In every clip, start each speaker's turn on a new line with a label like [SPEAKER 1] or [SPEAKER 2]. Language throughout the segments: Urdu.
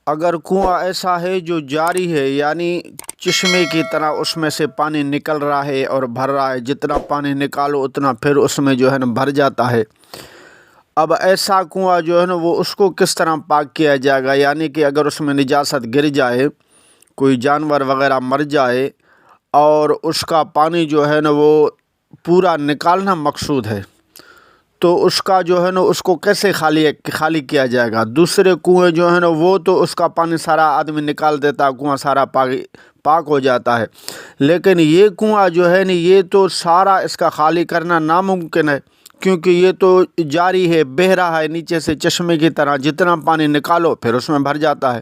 [SPEAKER 1] اگر کنواں ایسا ہے جو جاری ہے، یعنی چشمے کی طرح اس میں سے پانی نکل رہا ہے اور بھر رہا ہے، جتنا پانی نکالو اتنا پھر اس میں جو ہے نا بھر جاتا ہے۔ اب ایسا کنواں جو ہے نا وہ اس کو کس طرح پاک کیا جائے گا؟ یعنی کہ اگر اس میں نجاست گر جائے، کوئی جانور وغیرہ مر جائے اور اس کا پانی جو ہے نا وہ پورا نکالنا مقصود ہے، تو اس کا جو ہے نا اس کو کیسے خالی کیا جائے گا؟ دوسرے کنویں جو ہے نا وہ تو اس کا پانی سارا آدمی نکال دیتا، کنواں سارا پاک ہو جاتا ہے، لیکن یہ کنواں جو ہے نا یہ تو سارا اس کا خالی کرنا ناممکن ہے، کیونکہ یہ تو جاری ہے، بہہ رہا ہے نیچے سے چشمے کی طرح، جتنا پانی نکالو پھر اس میں بھر جاتا ہے۔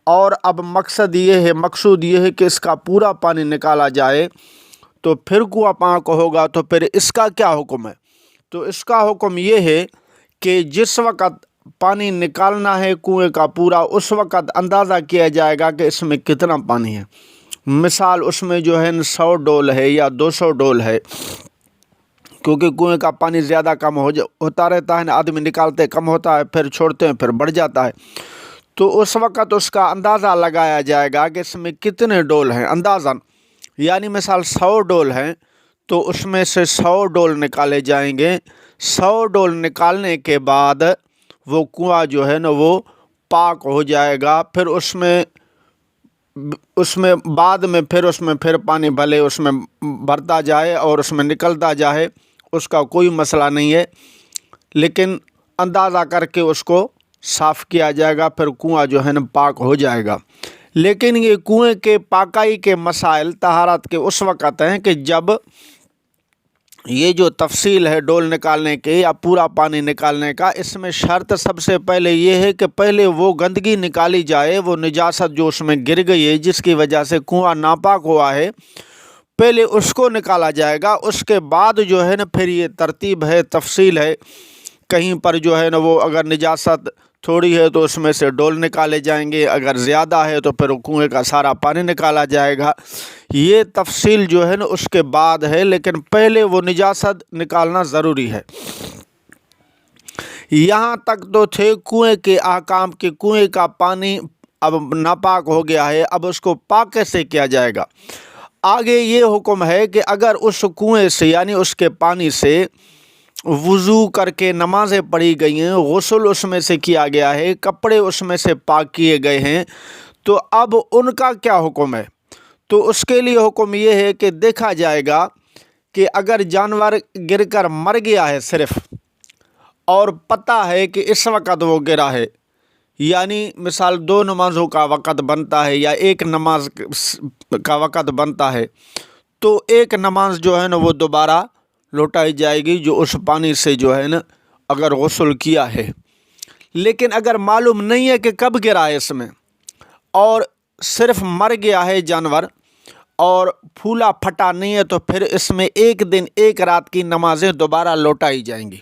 [SPEAKER 1] اور اب مقصود یہ ہے کہ اس کا پورا پانی نکالا جائے، تو پھر کنواں پاک ہوگا۔ تو پھر اس کا کیا حکم ہے؟ تو اس کا حکم یہ ہے کہ جس وقت پانی نکالنا ہے کنویں کا پورا، اس وقت اندازہ کیا جائے گا کہ اس میں کتنا پانی ہے۔ مثال اس میں جو ہے 100 ڈول ہے یا 200 ڈول ہے، کیونکہ کنویں کا پانی زیادہ کم ہوتا رہتا ہے نا، آدمی نکالتے کم ہوتا ہے، پھر چھوڑتے ہیں پھر بڑھ جاتا ہے، تو اس وقت اس کا اندازہ لگایا جائے گا کہ اس میں کتنے ڈول ہیں اندازاً۔ یعنی مثال 100 ڈول ہیں تو اس میں سے 100 ڈول نکالے جائیں گے۔ 100 ڈول نکالنے کے بعد وہ کنواں جو ہے نا وہ پاک ہو جائے گا۔ پھر اس میں بعد میں پھر پانی بھلے اس میں بھرتا جائے اور اس میں نکلتا جائے، اس کا کوئی مسئلہ نہیں ہے، لیکن اندازہ کر کے اس کو صاف کیا جائے گا، پھر کنواں جو ہے نا پاک ہو جائے گا۔ لیکن یہ کنویں کے پاکائی کے مسائل طہارت کے اس وقت ہیں کہ جب یہ جو تفصیل ہے ڈول نکالنے کے یا پورا پانی نکالنے کا، اس میں شرط سب سے پہلے یہ ہے کہ پہلے وہ گندگی نکالی جائے، وہ نجاست جو اس میں گر گئی ہے جس کی وجہ سے کنواں ناپاک ہوا ہے، پہلے اس کو نکالا جائے گا۔ اس کے بعد جو ہے نا پھر یہ ترتیب ہے، تفصیل ہے، کہیں پر جو ہے نا وہ اگر نجاست تھوڑی ہے تو اس میں سے ڈول نکالے جائیں گے، اگر زیادہ ہے تو پھر کنویں کا سارا پانی نکالا جائے گا۔ یہ تفصیل جو ہے نا اس کے بعد ہے، لیکن پہلے وہ نجاست نکالنا ضروری ہے۔ یہاں تک تو تھے کنویں کے احکام کے، کنویں کا پانی اب ناپاک ہو گیا ہے، اب اس کو پاک کیسے کیا جائے گا؟ آگے یہ حکم ہے کہ اگر اس کنویں سے یعنی اس کے پانی سے وضو کر کے نمازیں پڑھی گئی ہیں، غسل اس میں سے کیا گیا ہے، کپڑے اس میں سے پاک کیے گئے ہیں، تو اب ان کا کیا حکم ہے؟ تو اس کے لیے حکم یہ ہے کہ دیکھا جائے گا کہ اگر جانور گر کر مر گیا ہے صرف، اور پتہ ہے کہ اس وقت وہ گرا ہے، یعنی مثال 2 نمازوں کا وقت بنتا ہے یا 1 نماز کا وقت بنتا ہے، تو 1 نماز جو ہے نا وہ دوبارہ لوٹائی جائے گی جو اس پانی سے جو ہے نا اگر غسل کیا ہے۔ لیکن اگر معلوم نہیں ہے کہ کب گرا ہے اس میں، اور صرف مر گیا ہے جانور اور پھولا پھٹا نہیں ہے، تو پھر اس میں 1 دن 1 رات کی نمازیں دوبارہ لوٹائی جائیں گی۔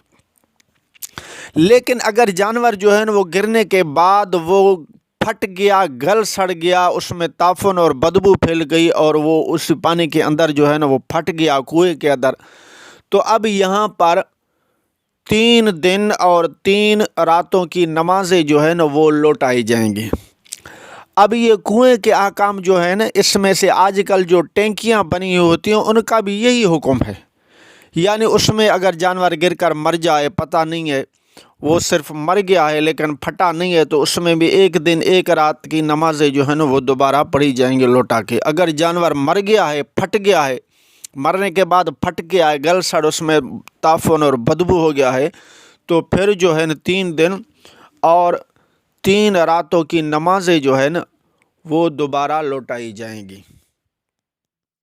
[SPEAKER 1] لیکن اگر جانور جو ہے نا وہ گرنے کے بعد وہ پھٹ گیا، گل سڑ گیا، اس میں تعفن اور بدبو پھیل گئی اور وہ اس پانی کے اندر جو ہے نا وہ پھٹ گیا کنویں کے اندر، تو اب یہاں پر 3 دن اور 3 راتوں کی نمازیں جو ہے نا وہ لوٹائی جائیں گی۔ اب یہ کنویں کے احکام جو ہے نا، اس میں سے آج کل جو ٹینکیاں بنی ہوتی ہیں ان کا بھی یہی حکم ہے، یعنی اس میں اگر جانور گر کر مر جائے، پتہ نہیں ہے وہ صرف مر گیا ہے لیکن پھٹا نہیں ہے، تو اس میں بھی 1 دن 1 رات کی نمازیں جو ہے نا وہ دوبارہ پڑھی جائیں گے لوٹا کے۔ اگر جانور مر گیا ہے، پھٹ گیا ہے، مرنے کے بعد پھٹ گیا ہے، گل سڑ اس میں تعفن اور بدبو ہو گیا ہے، تو پھر جو ہے نا 3 دن اور 3 راتوں کی نمازیں جو ہے نا وہ دوبارہ لوٹائی جائیں گی۔